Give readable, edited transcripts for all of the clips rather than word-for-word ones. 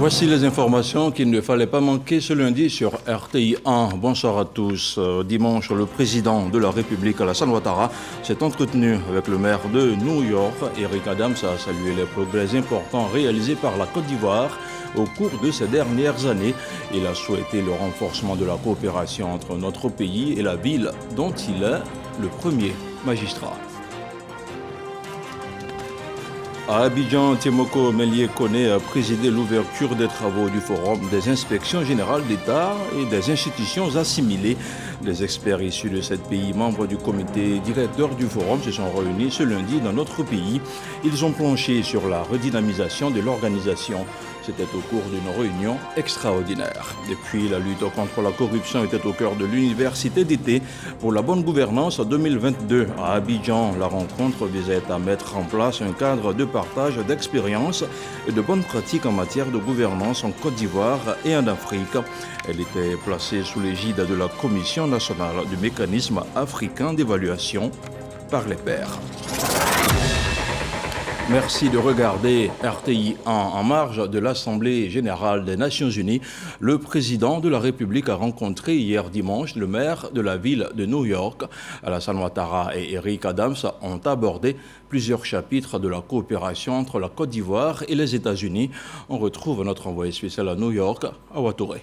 Voici les informations qu'il ne fallait pas manquer ce lundi sur RTI 1. Bonsoir à tous. Dimanche, le président de la République, Alassane Ouattara, s'est entretenu avec le maire de New York. Eric Adams a salué les progrès importants réalisés par la Côte d'Ivoire au cours de ces dernières années. Il a souhaité le renforcement de la coopération entre notre pays et la ville dont il est le premier magistrat. À Abidjan, Temoko Mélié Koné a présidé l'ouverture des travaux du Forum des inspections générales d'État et des institutions assimilées. Les experts issus de 7 pays membres du comité directeur du Forum se sont réunis ce lundi dans notre pays. Ils ont planché sur la redynamisation de l'organisation. C'était au cours d'une réunion extraordinaire. Depuis, la lutte contre la corruption était au cœur de l'université d'été pour la bonne gouvernance 2022. À Abidjan, la rencontre visait à mettre en place un cadre de partage d'expériences et de bonnes pratiques en matière de gouvernance en Côte d'Ivoire et en Afrique. Elle était placée sous l'égide de la Commission nationale du mécanisme africain d'évaluation par les pairs. Merci de regarder RTI 1. En marge de l'Assemblée générale des Nations unies, le président de la République a rencontré hier dimanche le maire de la ville de New York. Alassane Ouattara et Eric Adams ont abordé plusieurs chapitres de la coopération entre la Côte d'Ivoire et les États-Unis. On retrouve notre envoyé spécial à New York, Awa Touré.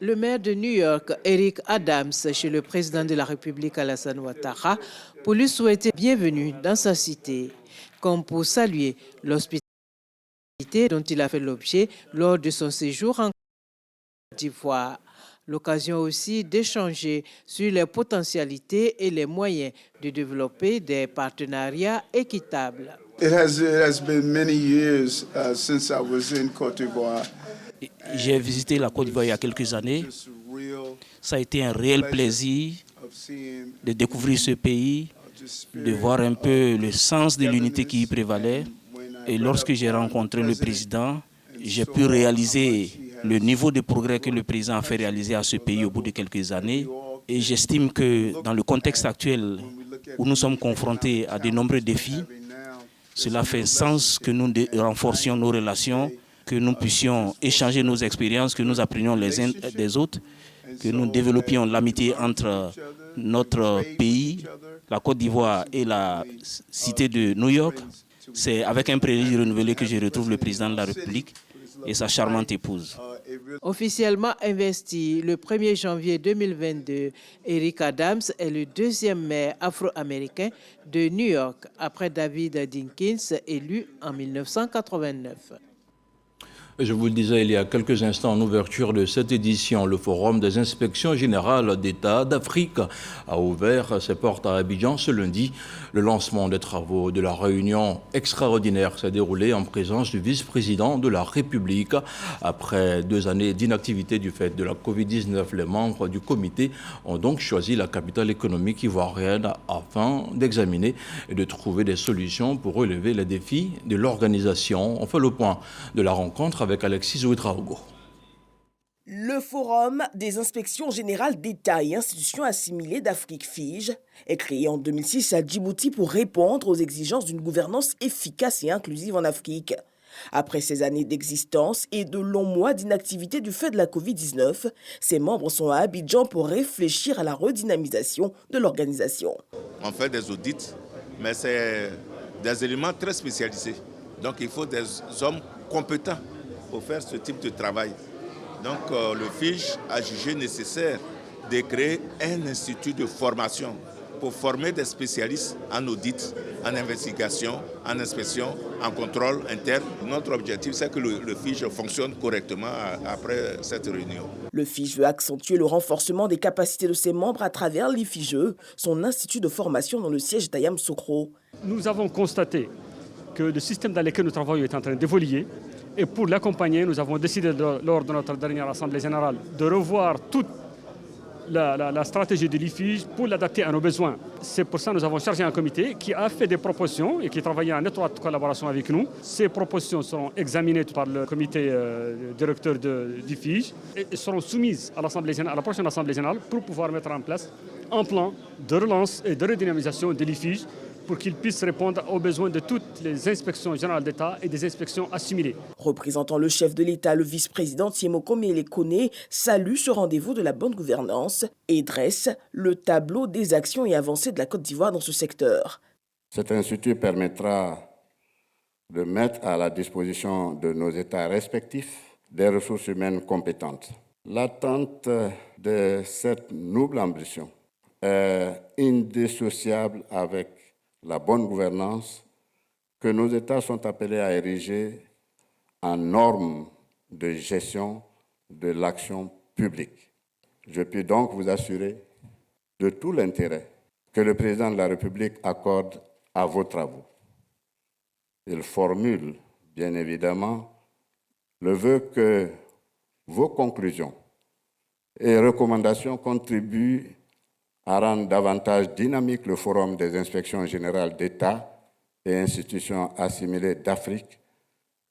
Le maire de New York, Eric Adams, chez le président de la République, Alassane Ouattara, pour lui souhaiter bienvenue dans sa cité, comme pour saluer l'hospitalité dont il a fait l'objet lors de son séjour en Côte d'Ivoire. L'occasion aussi d'échanger sur les potentialités et les moyens de développer des partenariats équitables. It has been many years since I was in Côte d'Ivoire. J'ai visité la Côte d'Ivoire il y a quelques années. Ça a été un réel plaisir de découvrir ce pays, de voir un peu le sens de l'unité qui y prévalait. Et lorsque j'ai rencontré le président, j'ai pu réaliser le niveau de progrès que le président a fait réaliser à ce pays au bout de quelques années. Et j'estime que dans le contexte actuel où nous sommes confrontés à de nombreux défis, cela fait sens que nous renforcions nos relations, que nous puissions échanger nos expériences, que nous apprenions les uns des autres, que nous développions l'amitié entre notre pays, la Côte d'Ivoire et la cité de New York. C'est avec un plaisir renouvelé que je retrouve le président de la République et sa charmante épouse. Officiellement investi le 1er janvier 2022, Eric Adams est le deuxième maire afro-américain de New York, après David Dinkins, élu en 1989. Je vous le disais il y a quelques instants en ouverture de cette édition, le Forum des inspections générales d'État d'Afrique a ouvert ses portes à Abidjan ce lundi. Le lancement des travaux de la réunion extraordinaire s'est déroulé en présence du vice-président de la République. Après 2 années d'inactivité du fait de la Covid-19, les membres du comité ont donc choisi la capitale économique ivoirienne afin d'examiner et de trouver des solutions pour relever les défis de l'organisation. On fait le point de la rencontre avec Alexis Ouedraogo. Le Forum des inspections générales d'État et institutions assimilées d'Afrique FIGE est créé en 2006 à Djibouti pour répondre aux exigences d'une gouvernance efficace et inclusive en Afrique. Après ces années d'existence et de longs mois d'inactivité du fait de la Covid-19, ses membres sont à Abidjan pour réfléchir à la redynamisation de l'organisation. On fait des audits, mais c'est des éléments très spécialisés. Donc il faut des hommes compétents pour faire ce type de travail. Donc le FIGE a jugé nécessaire de créer un institut de formation pour former des spécialistes en audit, en investigation, en inspection, en contrôle interne. Notre objectif, c'est que le FIGE fonctionne correctement après cette réunion. Le FIGE veut accentuer le renforcement des capacités de ses membres à travers l'IFIGE, son institut de formation dans le siège d'Ayam-Sokro. Nous avons constaté que le système dans lequel nous travaillons est en train d'évoluer. Et pour l'accompagner, nous avons décidé lors de notre dernière Assemblée générale de revoir toute la stratégie de l'IFIGE pour l'adapter à nos besoins. C'est pour ça que nous avons chargé un comité qui a fait des propositions et qui travaille en étroite collaboration avec nous. Ces propositions seront examinées par le comité directeur de l'IFIGE et seront soumises à la prochaine Assemblée générale pour pouvoir mettre en place un plan de relance et de redynamisation de l'IFIGE pour qu'ils puissent répondre aux besoins de toutes les inspections générales d'État et des inspections assimilées. Représentant le chef de l'État, le vice-président Tiemoko Mele Kone salue ce rendez-vous de la bonne gouvernance et dresse le tableau des actions et avancées de la Côte d'Ivoire dans ce secteur. Cet institut permettra de mettre à la disposition de nos États respectifs des ressources humaines compétentes. L'attente de cette noble ambition est indissociable avec la bonne gouvernance que nos États sont appelés à ériger en normes de gestion de l'action publique. Je puis donc vous assurer de tout l'intérêt que le président de la République accorde à vos travaux. Il formule, bien évidemment, le vœu que vos conclusions et recommandations contribuent à rendre davantage dynamique le Forum des inspections générales d'État et institutions assimilées d'Afrique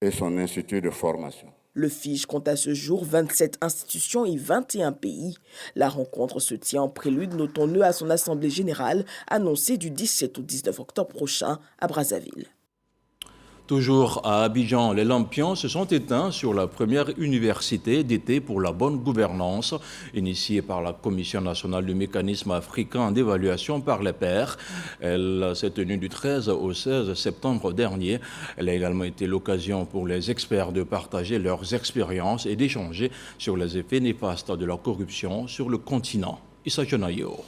et son institut de formation. Le FIJ compte à ce jour 27 institutions et 21 pays. La rencontre se tient en prélude, notons-le, à son assemblée générale annoncée du 17 au 19 octobre prochain à Brazzaville. Toujours à Abidjan, les lampions se sont éteints sur la première université d'été pour la bonne gouvernance, initiée par la Commission nationale du mécanisme africain d'évaluation par les pairs. Elle s'est tenue du 13 au 16 septembre dernier. Elle a également été l'occasion pour les experts de partager leurs expériences et d'échanger sur les effets néfastes de la corruption sur le continent. Issa Jonayo.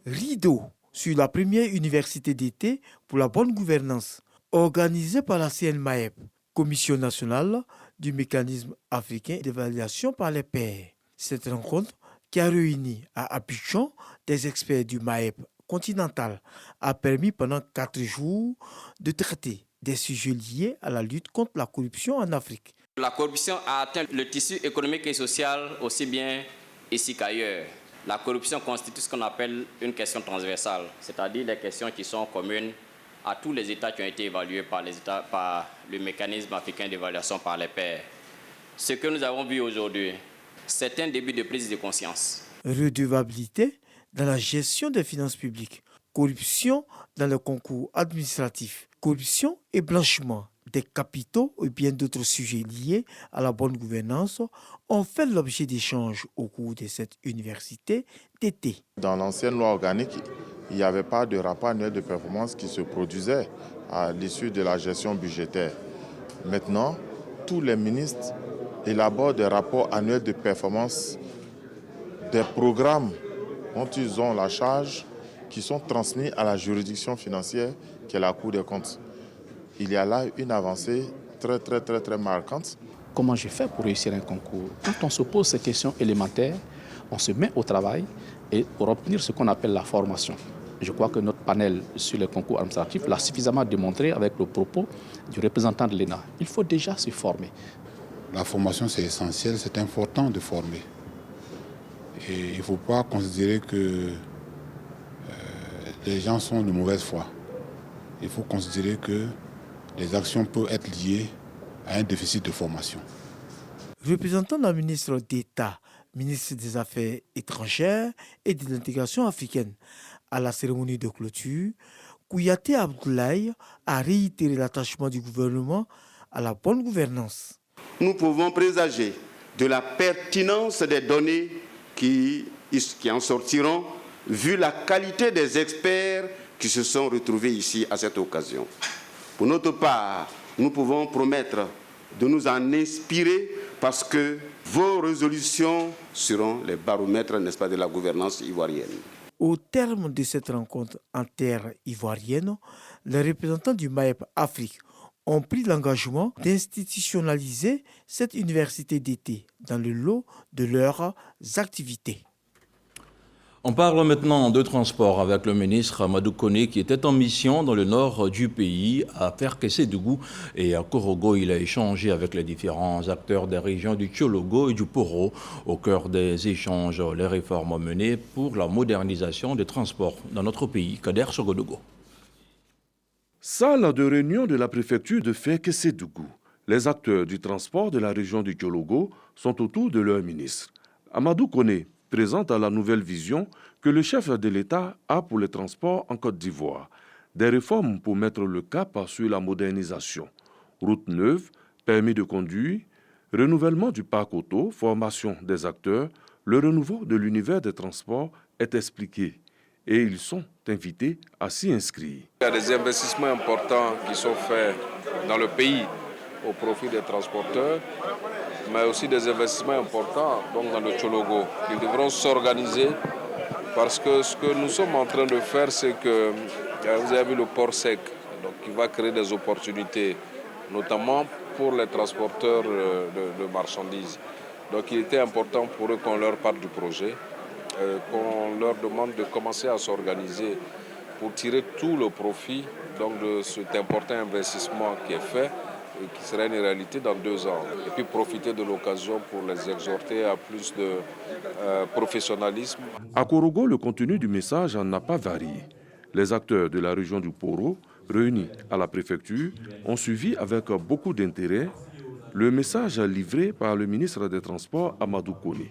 Rideau sur la première université d'été pour la bonne gouvernance, organisée par la CNMAEP, Commission nationale du mécanisme africain d'évaluation par les pairs. Cette rencontre, qui a réuni à Abidjan des experts du MAEP continental, a permis pendant 4 jours de traiter des sujets liés à la lutte contre la corruption en Afrique. La corruption a atteint le tissu économique et social aussi bien ici qu'ailleurs. La corruption constitue ce qu'on appelle une question transversale, c'est-à-dire des questions qui sont communes à tous les États qui ont été évalués par le mécanisme africain d'évaluation par les pairs. Ce que nous avons vu aujourd'hui, c'est un début de prise de conscience. Redevabilité dans la gestion des finances publiques, corruption dans le concours administratif, corruption et blanchiment des capitaux et bien d'autres sujets liés à la bonne gouvernance ont fait l'objet d'échanges au cours de cette université d'été. Dans l'ancienne loi organique, il n'y avait pas de rapport annuel de performance qui se produisait à l'issue de la gestion budgétaire. Maintenant, tous les ministres élaborent des rapports annuels de performance des programmes dont ils ont la charge qui sont transmis à la juridiction financière qui est la Cour des comptes. Il y a là une avancée très marquante. Comment j'ai fait pour réussir un concours? Quand on se pose ces questions élémentaires, on se met au travail et pour obtenir ce qu'on appelle la formation. Je crois que notre panel sur les concours administratifs l'a suffisamment démontré avec le propos du représentant de l'ENA. Il faut déjà se former. La formation, c'est essentiel, c'est important de former. Et il ne faut pas considérer que les gens sont de mauvaise foi. Il faut considérer que les actions peuvent être liées à un déficit de formation. Représentant la ministre d'État, ministre des Affaires étrangères et de l'intégration africaine, à la cérémonie de clôture, Kouyaté Abdoulaye a réitéré l'attachement du gouvernement à la bonne gouvernance. Nous pouvons présager de la pertinence des données qui en sortiront, vu la qualité des experts qui se sont retrouvés ici à cette occasion. Pour notre part, nous pouvons promettre de nous en inspirer parce que vos résolutions seront les baromètres, n'est-ce pas, de la gouvernance ivoirienne. Au terme de cette rencontre en terre ivoirienne, les représentants du MAEP Afrique ont pris l'engagement d'institutionnaliser cette université d'été dans le lot de leurs activités. On parle maintenant de transport avec le ministre Amadou Kone qui était en mission dans le nord du pays à Ferkessédougou et à Korogo. Il a échangé avec les différents acteurs des régions du Tchologo et du Poro. Au cœur des échanges, les réformes menées pour la modernisation des transports dans notre pays. Kader Sogodogo. Salle de réunion de la préfecture de Ferkessédougou. Les acteurs du transport de la région du Tchologo sont autour de leur ministre. Amadou Kone présente à la nouvelle vision que le chef de l'État a pour les transports en Côte d'Ivoire. Des réformes pour mettre le cap sur la modernisation. Route neuve, permis de conduire, renouvellement du parc auto, formation des acteurs, le renouveau de l'univers des transports est expliqué et ils sont invités à s'y inscrire. Il y a des investissements importants qui sont faits dans le pays au profit des transporteurs, mais aussi des investissements importants donc dans le Tchologo. Ils devront s'organiser parce que ce que nous sommes en train de faire, c'est que vous avez vu le port sec, donc qui va créer des opportunités, notamment pour les transporteurs de marchandises. Donc il était important pour eux qu'on leur parle du projet, qu'on leur demande de commencer à s'organiser pour tirer tout le profit donc, de cet important investissement qui est fait et qui sera une réalité dans 2 ans. Et puis profiter de l'occasion pour les exhorter à plus de professionnalisme. À Korogo, le contenu du message n'a pas varié. Les acteurs de la région du Poro, réunis à la préfecture, ont suivi avec beaucoup d'intérêt le message livré par le ministre des Transports, Amadou Kone.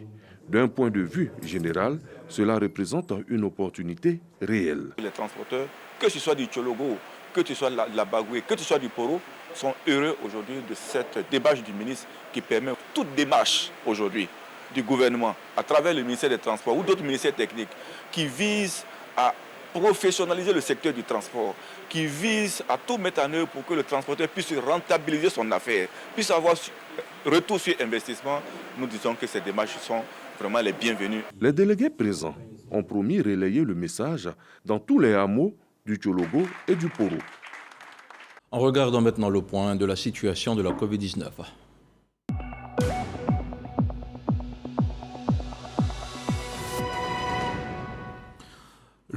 D'un point de vue général, cela représente une opportunité réelle. Les transporteurs, que ce soit du Tchologo, que ce soit de la Bagoué, que ce soit du Poro, sont heureux aujourd'hui de cette démarche du ministre qui permet toute démarche aujourd'hui du gouvernement à travers le ministère des Transports ou d'autres ministères techniques qui visent à professionnaliser le secteur du transport, qui vise à tout mettre en œuvre pour que le transporteur puisse rentabiliser son affaire, puisse avoir retour sur investissement. Nous disons que ces démarches sont vraiment les bienvenues. Les délégués présents ont promis relayer le message dans tous les hameaux du Tchologo et du Poro. En regardant maintenant le point de la situation de la Covid-19.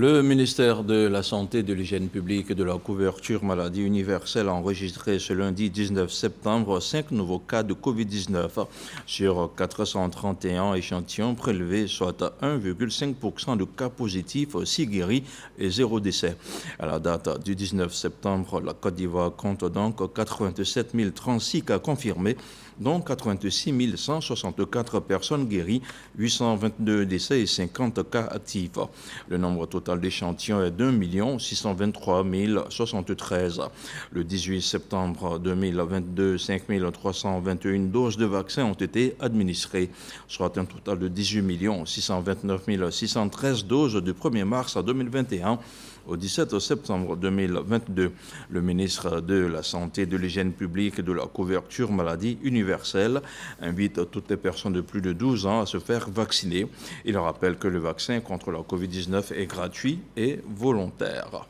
Le ministère de la Santé, de l'Hygiène publique et de la couverture maladie universelle a enregistré ce lundi 19 septembre 5 nouveaux cas de Covid-19 sur 431 échantillons prélevés, soit 1,5% de cas positifs, 6 guéris et 0 décès. À la date du 19 septembre, la Côte d'Ivoire compte donc 87 036 cas confirmés, dont 86 164 personnes guéries, 822 décès et 50 cas actifs. Le nombre total d'échantillons est d'1 623 073. Le 18 septembre 2022, 5 321 doses de vaccins ont été administrées, soit un total de 18 629 613 doses du 1er mars 2021. Au 17 septembre 2022, le ministre de la Santé, de l'Hygiène publique et de la couverture maladie universelle invite toutes les personnes de plus de 12 ans à se faire vacciner. Il rappelle que le vaccin contre la Covid-19 est gratuit et volontaire.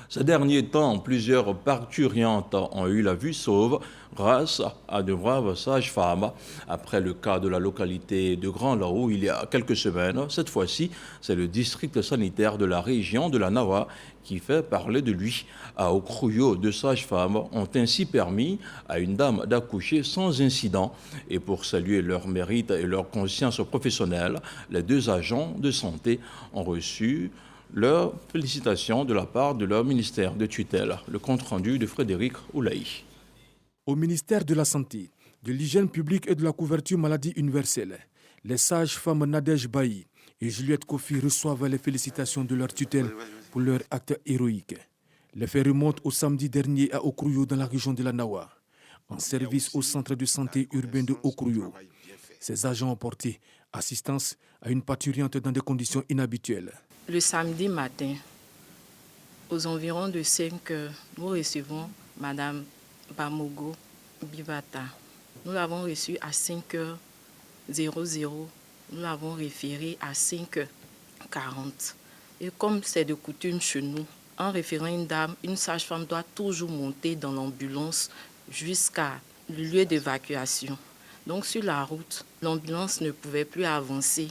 Ces derniers temps, plusieurs parturientes ont eu la vue sauve grâce à de braves sages-femmes. Après le cas de la localité de Grand Lahou il y a quelques semaines, cette fois-ci, c'est le district sanitaire de la région de la Nawa qui fait parler de lui. À Okrouyo, 2 sages-femmes ont ainsi permis à une dame d'accoucher sans incident. Et pour saluer leur mérite et leur conscience professionnelle, les 2 agents de santé ont reçu leurs félicitations de la part de leur ministère de tutelle. Le compte-rendu de Frédéric Oulaï. Au ministère de la Santé, de l'Hygiène publique et de la couverture maladie universelle, les sages-femmes Nadège Bailly et Juliette Kofi reçoivent les félicitations de leur tutelle pour leur acte héroïque. Les faits remontent au samedi dernier à Okrouyo dans la région de la Nawa, en service au centre de santé urbain de Okrouyo. Ces agents ont porté assistance à une parturiente dans des conditions inhabituelles. Le samedi matin, aux environs de 5 heures, nous recevons Madame Bamogo Bivata. Nous l'avons reçue à 5h00. Nous l'avons référée à 5h40. Et comme c'est de coutume chez nous, en référant une dame, une sage-femme doit toujours monter dans l'ambulance jusqu'à le lieu d'évacuation. Donc sur la route, l'ambulance ne pouvait plus avancer.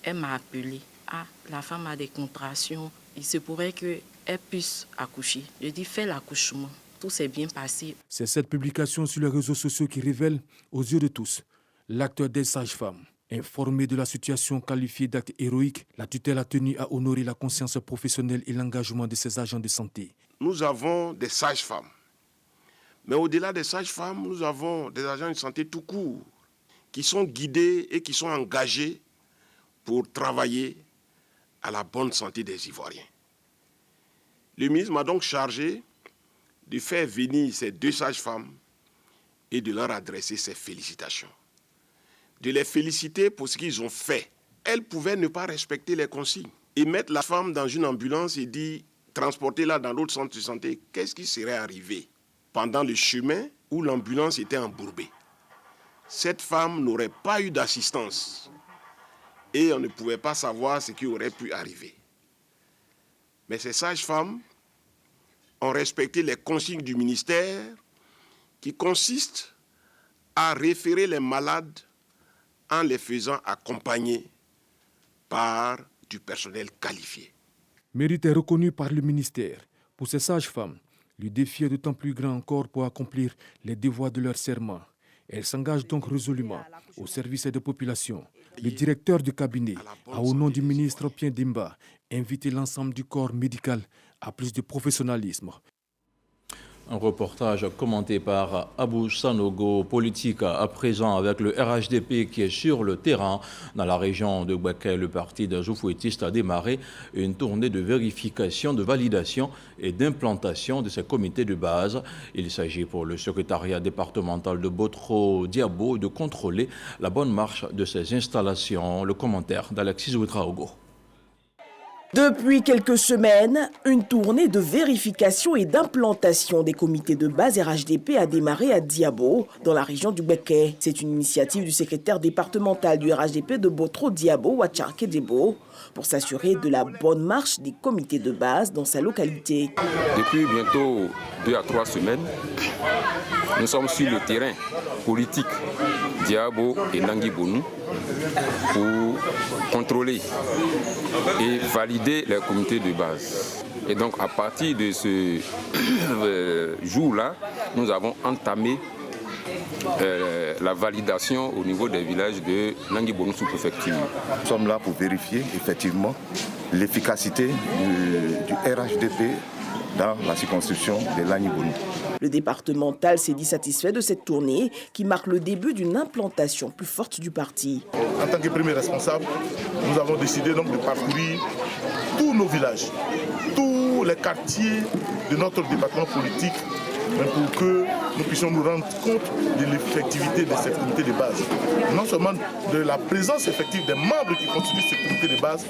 Elle m'a appelée. Ah, la femme a des contractions. Il se pourrait qu'elle puisse accoucher. Je dis, fais l'accouchement. Tout s'est bien passé. C'est cette publication sur les réseaux sociaux qui révèle, aux yeux de tous, l'acte des sages-femmes. Informée de la situation qualifiée d'acte héroïque, la tutelle a tenu à honorer la conscience professionnelle et l'engagement de ses agents de santé. Nous avons des sages-femmes. Mais au-delà des sages-femmes, nous avons des agents de santé tout court qui sont guidés et qui sont engagés pour travailler à la bonne santé des Ivoiriens. Le ministre m'a donc chargé de faire venir ces 2 sages-femmes et de leur adresser ses félicitations. De les féliciter pour ce qu'ils ont fait. Elles pouvaient ne pas respecter les consignes et mettre la femme dans une ambulance et dire transportez-la dans l'autre centre de santé. Qu'est-ce qui serait arrivé pendant le chemin où l'ambulance était embourbée? Cette femme n'aurait pas eu d'assistance et on ne pouvait pas savoir ce qui aurait pu arriver. Mais ces sages-femmes ont respecté les consignes du ministère qui consistent à référer les malades en les faisant accompagner par du personnel qualifié. Mérite est reconnu par le ministère. Pour ces sages-femmes, le défi est d'autant plus grand encore pour accomplir les devoirs de leur serment. Elles s'engagent donc résolument au service des populations. Le directeur du cabinet a, au nom du ministre Pierre Dimba, invité l'ensemble du corps médical à plus de professionnalisme. Un reportage commenté par Abou Sanogo, politique à présent avec le RHDP qui est sur le terrain. Dans la région de Gbeke, le parti des Zoufouettistes a démarré une tournée de vérification, de validation et d'implantation de ces comités de base. Il s'agit pour le secrétariat départemental de Botro Diabo de contrôler la bonne marche de ces installations. Le commentaire d'Alexis Ouetraogo. Depuis quelques semaines, une tournée de vérification et d'implantation des comités de base RHDP a démarré à Diabo, dans la région du Gbeke. C'est une initiative du secrétaire départemental du RHDP de Botro Diabo, Wacharke Debo, pour s'assurer de la bonne marche des comités de base dans sa localité. Depuis bientôt 2 à 3 semaines, nous sommes sur le terrain politique Diabo et Nangui-Bonou pour contrôler et valider les comités de base. Et donc à partir de ce jour-là, nous avons entamé la validation au niveau des villages de Nangui-Bonou sous-préfecture. Nous sommes là pour vérifier effectivement l'efficacité du RHDP dans la circonscription de Nangui-Bonou. Le départemental s'est dit satisfait de cette tournée qui marque le début d'une implantation plus forte du parti. En tant que premier responsable, nous avons décidé donc de parcourir tous nos villages, tous les quartiers de notre département politique pour que nous puissions nous rendre compte de l'effectivité de ces comités de base. Non seulement de la présence effective des membres qui constituent ces comités de base,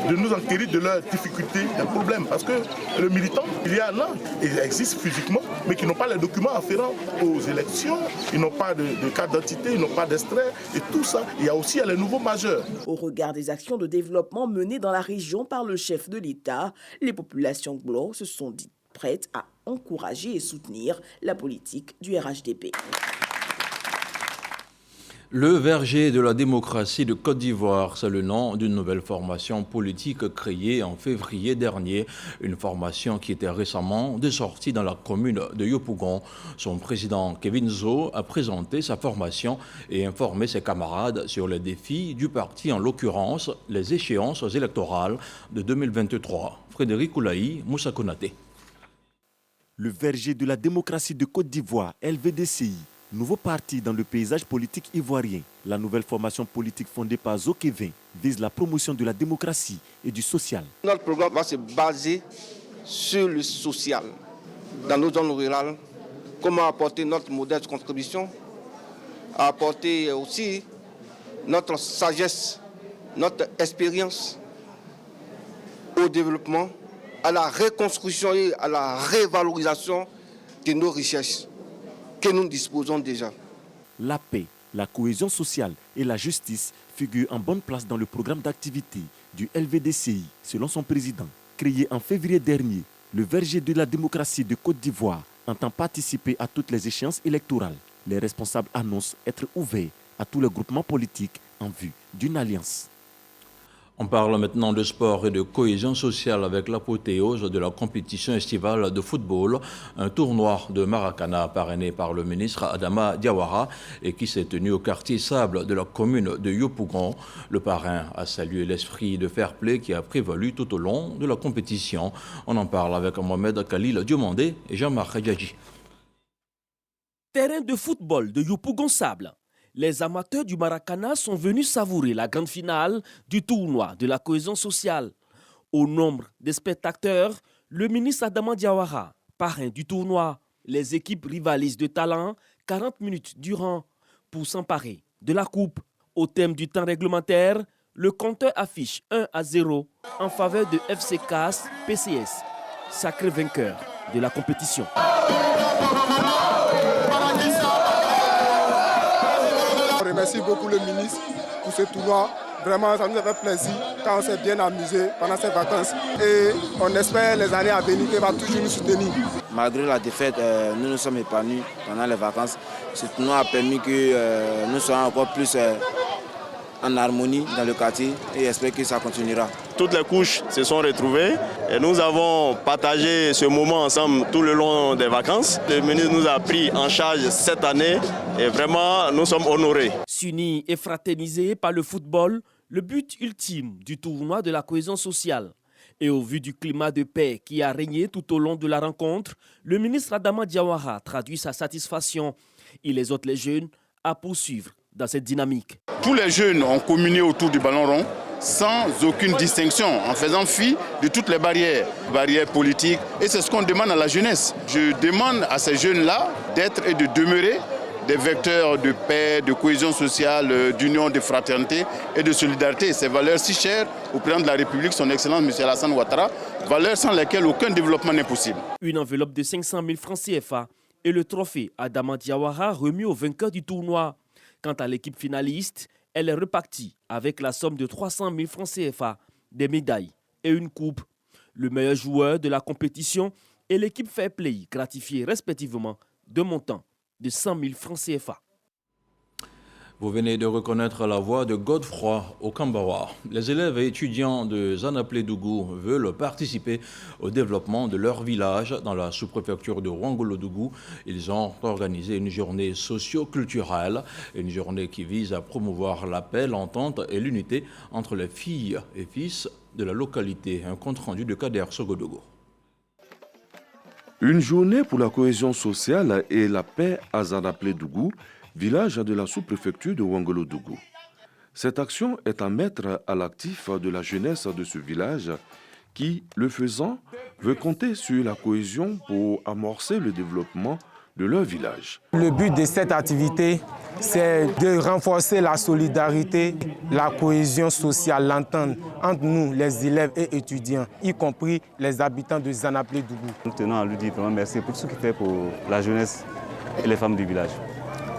de nous enquérir de leurs difficultés, des problèmes. Parce que le militant, il y en a, ils existent physiquement, mais qui n'ont pas les documents afférents aux élections, ils n'ont pas de carte d'identité, ils n'ont pas d'extrait, et tout ça. Il y a aussi les nouveaux majeurs. Au regard des actions de développement menées dans la région par le chef de l'État, les populations glo se sont dites prêtes à encourager et soutenir la politique du RHDP. Le verger de la démocratie de Côte d'Ivoire, c'est le nom d'une nouvelle formation politique créée en février dernier. Une formation qui était récemment de sortie dans la commune de Yopougon. Son président Kevin Zo a présenté sa formation et informé ses camarades sur les défis du parti, en l'occurrence les échéances électorales de 2023. Frédéric Oulaï, Moussa Konaté. Le verger de la démocratie de Côte d'Ivoire, LVDCI, nouveau parti dans le paysage politique ivoirien. La nouvelle formation politique fondée par Zo Kevin vise la promotion de la démocratie et du social. Notre programme va se baser sur le social. Dans nos zones rurales, comment apporter notre modeste contribution, apporter aussi notre sagesse, notre expérience au développement, à la reconstruction et à la révalorisation de nos richesses que nous disposons déjà. La paix, la cohésion sociale et la justice figurent en bonne place dans le programme d'activité du LVDCI, selon son président. Créé en février dernier, le verger de la démocratie de Côte d'Ivoire entend participer à toutes les échéances électorales. Les responsables annoncent être ouverts à tous les groupements politiques en vue d'une alliance. On parle maintenant de sport et de cohésion sociale avec l'apothéose de la compétition estivale de football, un tournoi de Maracana parrainé par le ministre Adama Diawara et qui s'est tenu au quartier Sable de la commune de Yopougon. Le parrain a salué l'esprit de fair play qui a prévalu tout au long de la compétition. On en parle avec Mohamed Khalil Diomandé et Jean-Marc Hadjadji. Terrain de football de Yopougon Sable. Les amateurs du Maracana sont venus savourer la grande finale du tournoi de la cohésion sociale. Au nombre des spectateurs, Le ministre Adama Diawara, parrain du tournoi. Les équipes rivalisent de talent 40 minutes durant pour s'emparer de la coupe. Au thème du temps réglementaire, le compteur affiche 1-0 en faveur de FC CAS PCS, sacré vainqueur de la compétition. On remercie beaucoup le ministre pour ce tournoi. Vraiment, ça nous a fait plaisir quand on s'est bien amusé pendant ces vacances. Et on espère les années à venir qu'il va toujours nous soutenir. Malgré la défaite, nous nous sommes épanouis pendant les vacances. Ce tournoi a permis que nous soyons encore plus en harmonie dans le quartier et j'espère que ça continuera. Toutes les couches se sont retrouvées et nous avons partagé ce moment ensemble tout le long des vacances. Le ministre nous a pris en charge cette année et vraiment nous sommes honorés. S'unir et fraterniser par le football, le but ultime du tournoi de la cohésion sociale. Et au vu du climat de paix qui a régné tout au long de la rencontre, le ministre Adama Diawara traduit sa satisfaction. Il exhorte les jeunes à poursuivre dans cette dynamique. Tous les jeunes ont communié autour du ballon rond sans aucune distinction, en faisant fi de toutes les barrières politiques. Et c'est ce qu'on demande à la jeunesse. Je demande à ces jeunes-là d'être et de demeurer des vecteurs de paix, de cohésion sociale, d'union, de fraternité et de solidarité. Ces valeurs si chères au président de la République, son Excellence M. Alassane Ouattara, valeurs sans lesquelles aucun développement n'est possible. Une enveloppe de 500 000 francs CFA et le trophée Adama Diawara remis au vainqueur du tournoi. Quant à l'équipe finaliste, elle est repartie avec la somme de 300 000 francs CFA, des médailles et une coupe. Le meilleur joueur de la compétition et l'équipe Fair Play gratifiés respectivement de montant de 100 000 francs CFA. Vous venez de reconnaître la voix de Godefroy Okambawa. Les élèves et étudiants de Zanaplé-Dougou veulent participer au développement de leur village dans la sous-préfecture de Ouangolo-Dougou. Ils ont organisé une journée socio-culturelle, une journée qui vise à promouvoir la paix, l'entente et l'unité entre les filles et fils de la localité. Un compte-rendu de Kader Sogodogo. Une journée pour la cohésion sociale et la paix à Zanaplé-Dougou, village de la sous-préfecture de Ouangolo-Dougou. Cette action est à mettre à l'actif de la jeunesse de ce village qui, le faisant, veut compter sur la cohésion pour amorcer le développement de leur village. Le but de cette activité, c'est de renforcer la solidarité, la cohésion sociale, l'entente entre nous, les élèves et étudiants, y compris les habitants de Zanaplé-Dougou. Nous tenons à lui dire vraiment merci pour tout ce qu'il fait pour la jeunesse et les femmes du village.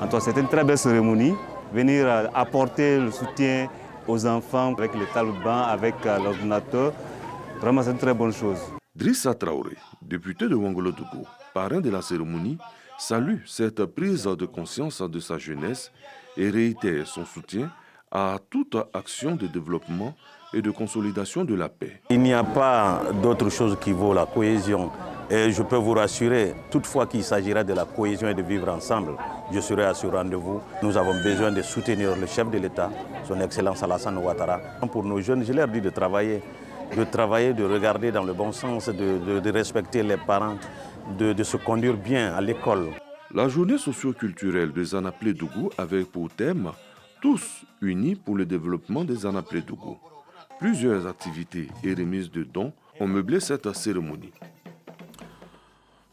En tout cas, c'était une très belle cérémonie. Venir apporter le soutien aux enfants avec les talibans, avec l'ordinateur, vraiment c'est une très bonne chose. Drissa Traoré, député de Ouangolo-Dougou, parrain de la cérémonie, salue cette prise de conscience de sa jeunesse et réitère son soutien à toute action de développement et de consolidation de la paix. Il n'y a pas d'autre chose qui vaut la cohésion. Et je peux vous rassurer, toutefois qu'il s'agira de la cohésion et de vivre ensemble, je serai à ce rendez-vous. Nous avons besoin de soutenir le chef de l'État, son Excellence Alassane Ouattara. Pour nos jeunes, je leur dis de travailler, de regarder dans le bon sens, de respecter les parents, de se conduire bien à l'école. La journée socio-culturelle de Zanaplé-Dougou avait pour thème « Tous unis pour le développement des Zanaplé-Dougou ». Plusieurs activités et remises de dons ont meublé cette cérémonie.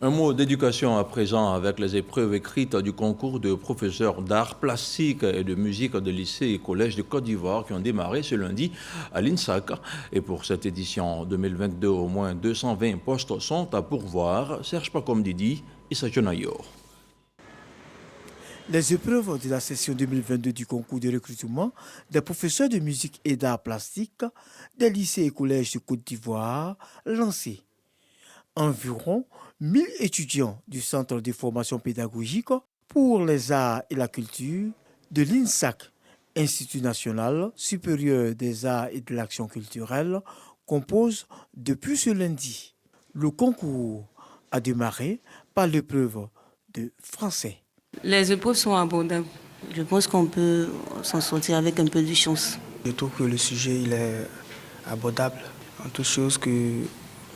Un mot d'éducation à présent avec les épreuves écrites du concours de professeurs d'art plastique et de musique de lycée et collège de Côte d'Ivoire qui ont démarré ce lundi à l'INSAC. Et pour cette édition 2022, au moins 220 postes sont à pourvoir. Serge Pacom Didi, Issa Jonayor. Les épreuves de la session 2022 du concours de recrutement des professeurs de musique et d'art plastique des lycées et collèges de Côte d'Ivoire lancées. Environ 1000 étudiants du Centre de formation pédagogique pour les arts et la culture de l'INSAC, Institut national supérieur des arts et de l'action culturelle, composent depuis ce lundi. Le concours a démarré par l'épreuve de français. Les épreuves sont abordables. Je pense qu'on peut s'en sortir avec un peu de chance. Je trouve que le sujet il est abordable. En toute chose que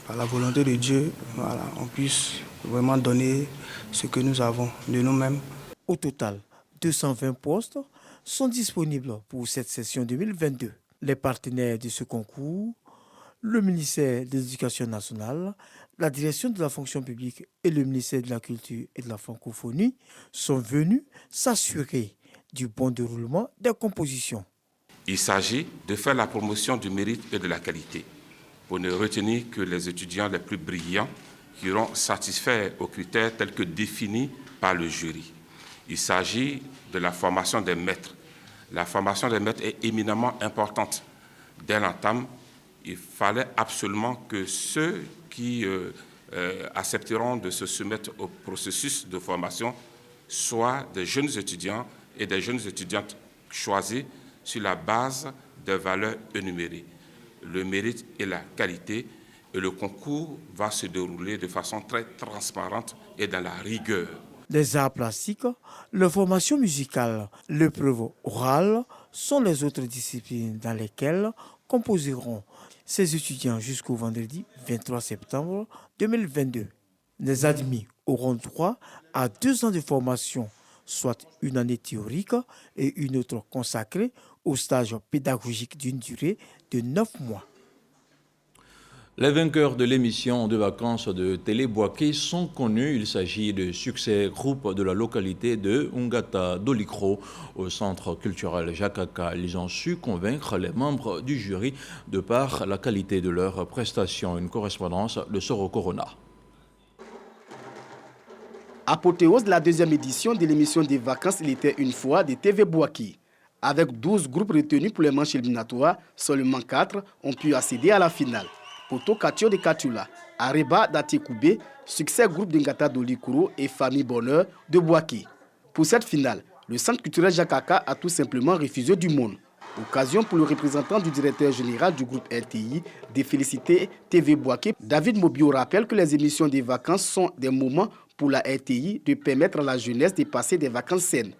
par la volonté de Dieu, voilà, on puisse vraiment donner ce que nous avons de nous-mêmes. Au total, 220 postes sont disponibles pour cette session 2022. Les partenaires de ce concours, le ministère de l'Éducation nationale, la direction de la fonction publique et le ministère de la Culture et de la francophonie sont venus s'assurer du bon déroulement des compositions. Il s'agit de faire la promotion du mérite et de la qualité, pour ne retenir que les étudiants les plus brillants qui auront satisfait aux critères tels que définis par le jury. Il s'agit de la formation des maîtres. La formation des maîtres est éminemment importante. Dès l'entame, il fallait absolument que ceux qui accepteront de se soumettre au processus de formation soient des jeunes étudiants et des jeunes étudiantes choisis sur la base des valeurs énumérées, le mérite et la qualité, et le concours va se dérouler de façon très transparente et dans la rigueur. Les arts plastiques, la formation musicale, l'épreuve orale sont les autres disciplines dans lesquelles composeront ces étudiants jusqu'au vendredi 23 septembre 2022. Les admis auront droit à 2 ans de formation, soit une année théorique et une autre consacrée au stage pédagogique d'une durée de 9 mois. Les vainqueurs de l'émission de vacances de Télé Bouaké sont connus. Il s'agit de Succès Group de la localité de Ngata Dolikro au centre culturel Jakaka. Ils ont su convaincre les membres du jury de par la qualité de leurs prestations. Une correspondance de Soro Corona. Apothéose de la 2e édition de l'émission des vacances Il était une fois de TV Bouaké. Avec 12 groupes retenus pour les manches éliminatoires, seulement 4 ont pu accéder à la finale. Poto Katio de Katula, Areba d'Atekoubé, Succès Groupe de Ngata Dolikro et Famille Bonheur de Bouaké. Pour cette finale, le centre culturel Jakaka a tout simplement refusé du monde. Occasion pour le représentant du directeur général du groupe RTI de féliciter TV Bouaké. David Mobio rappelle que les émissions des vacances sont des moments pour la RTI de permettre à la jeunesse de passer des vacances saines.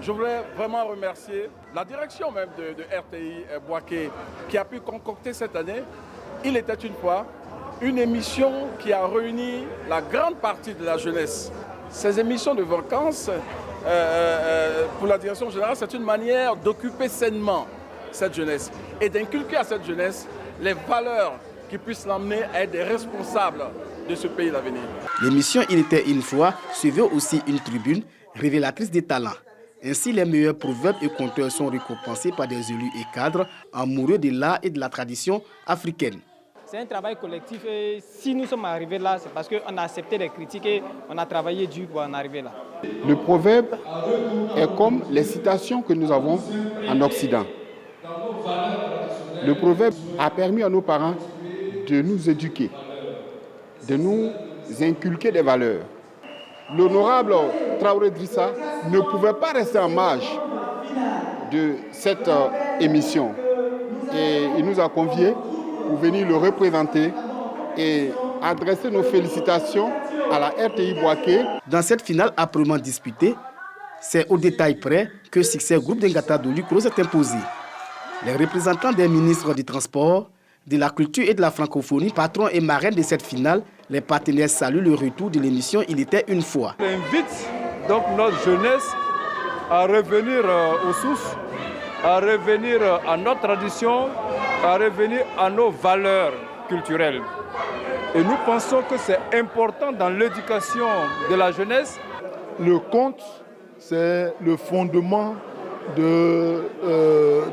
Je voudrais vraiment remercier la direction même de RTI Bouaké qui a pu concocter cette année Il était une fois, une émission qui a réuni la grande partie de la jeunesse. Ces émissions de vacances, pour la direction générale, c'est une manière d'occuper sainement cette jeunesse et d'inculquer à cette jeunesse les valeurs qui puissent l'emmener à être des responsables de ce pays d'avenir. L'émission Il était une fois se veut aussi une tribune révélatrice des talents. Ainsi, les meilleurs proverbes et conteurs sont récompensés par des élus et cadres amoureux de l'art et de la tradition africaine. C'est un travail collectif et si nous sommes arrivés là, c'est parce qu'on a accepté les critiques et on a travaillé dur pour en arriver là. Le proverbe est comme les citations que nous avons en Occident. Le proverbe a permis à nos parents de nous éduquer, de nous inculquer des valeurs. L'honorable Traoré Drissa ne pouvait pas rester en marge de cette émission. Et il nous a conviés pour venir le représenter et adresser nos félicitations à la RTI Bouaké. Dans cette finale âprement disputée, c'est au détail près que Succès Groupe de Ngata Dolikro s'est imposé. Les représentants des ministres du Transport, de la Culture et de la Francophonie, patrons et marraines de cette finale, les partenaires saluent le retour de l'émission Il était une fois. J'invite donc notre jeunesse à revenir aux sources, à revenir à notre tradition, à revenir à nos valeurs culturelles. Et nous pensons que c'est important dans l'éducation de la jeunesse. Le conte, c'est le fondement de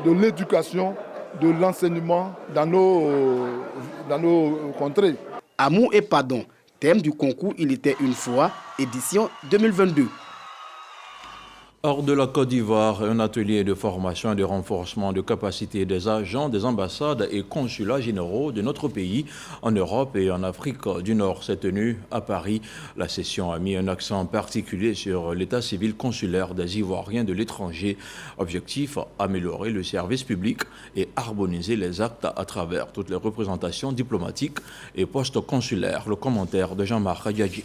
l'éducation, de l'enseignement dans nos contrées. Amour et pardon, thème du concours Il était une fois, édition 2022. Hors de la Côte d'Ivoire, un atelier de formation et de renforcement de capacité des agents des ambassades et consulats généraux de notre pays en Europe et en Afrique du Nord s'est tenu à Paris. La session a mis un accent particulier sur l'état civil consulaire des Ivoiriens de l'étranger. Objectif, améliorer le service public et harmoniser les actes à travers toutes les représentations diplomatiques et post-consulaires. Le commentaire de Jean-Marc Diadji.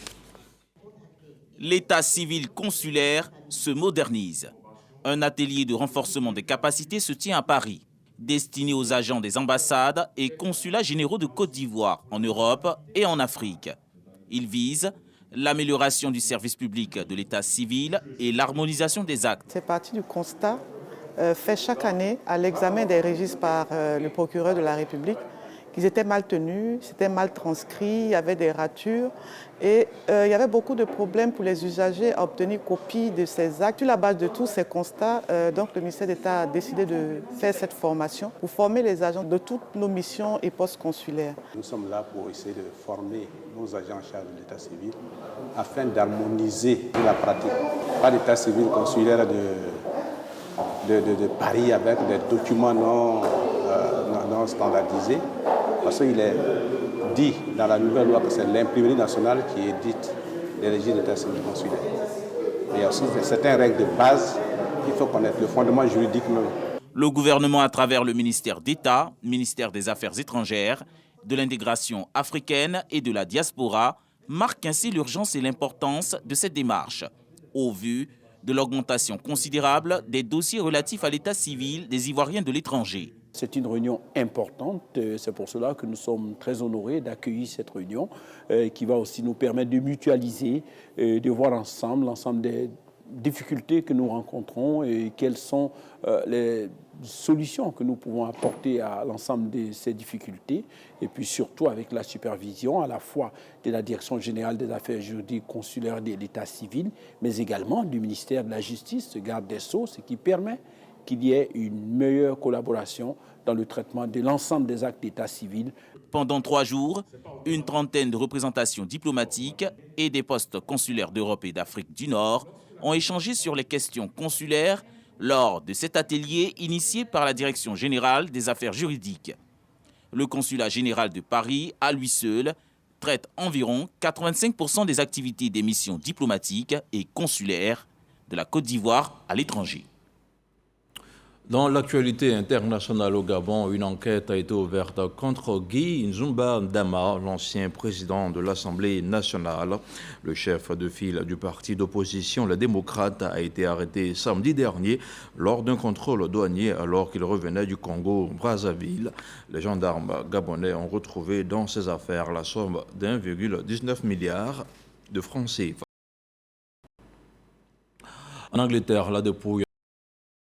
L'état civil consulaire se modernise. Un atelier de renforcement des capacités se tient à Paris, destiné aux agents des ambassades et consulats généraux de Côte d'Ivoire en Europe et en Afrique. Il vise l'amélioration du service public de l'état civil et l'harmonisation des actes. C'est parti du constat fait chaque année à l'examen des registres par le procureur de la République qui Ils étaient mal tenus, c'était mal transcrit, il y avait des ratures et il y avait beaucoup de problèmes pour les usagers à obtenir copie de ces actes. Sur la base de tous ces constats, donc le ministère d'État a décidé de faire cette formation pour former les agents de toutes nos missions et postes consulaires. Nous sommes là pour essayer de former nos agents en charge de l'état civil afin d'harmoniser la pratique. Pas l'état civil consulaire de Paris avec des documents non standardisés, parce qu'il est dit dans la nouvelle loi que c'est l'imprimerie nationale qui édite les registres d'état civil consulaire. Mais il y a aussi certaines règles de base qu'il faut connaître, le fondement juridique même. Le gouvernement, à travers le ministère d'État, ministère des Affaires étrangères, de l'intégration africaine et de la diaspora, marque ainsi l'urgence et l'importance de cette démarche, au vu de l'augmentation considérable des dossiers relatifs à l'état civil des Ivoiriens de l'étranger. C'est une réunion importante, c'est pour cela que nous sommes très honorés d'accueillir cette réunion qui va aussi nous permettre de mutualiser, de voir ensemble l'ensemble des difficultés que nous rencontrons et quelles sont les solutions que nous pouvons apporter à l'ensemble de ces difficultés, et puis surtout avec la supervision à la fois de la Direction générale des affaires juridiques consulaires de l'état civil, mais également du ministère de la Justice, garde des Sceaux, ce qui permet qu'il y ait une meilleure collaboration dans le traitement de l'ensemble des actes d'état civil. Pendant 3 jours, une trentaine de représentations diplomatiques et des postes consulaires d'Europe et d'Afrique du Nord ont échangé sur les questions consulaires lors de cet atelier initié par la Direction générale des affaires juridiques. Le consulat général de Paris, à lui seul, traite environ 85% des activités des missions diplomatiques et consulaires de la Côte d'Ivoire à l'étranger. Dans l'actualité internationale au Gabon, une enquête a été ouverte contre Guy Nzumba Dama, l'ancien président de l'Assemblée nationale. Le chef de file du parti d'opposition, les démocrates, a été arrêté samedi dernier lors d'un contrôle douanier alors qu'il revenait du Congo-Brazzaville. Les gendarmes gabonais ont retrouvé dans ses affaires la somme d'1,19 milliard de francs CFA. En Angleterre, la dépouille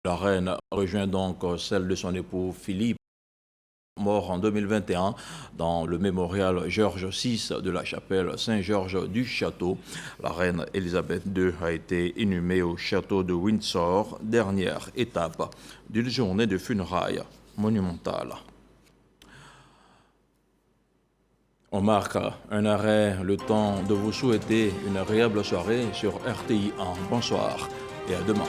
la reine rejoint donc celle de son époux Philippe, mort en 2021 dans le mémorial George VI de la chapelle Saint-Georges du Château. La reine Elisabeth II a été inhumée au château de Windsor, dernière étape d'une journée de funérailles monumentale. On marque un arrêt, le temps de vous souhaiter une agréable soirée sur RTI 1. Bonsoir et à demain.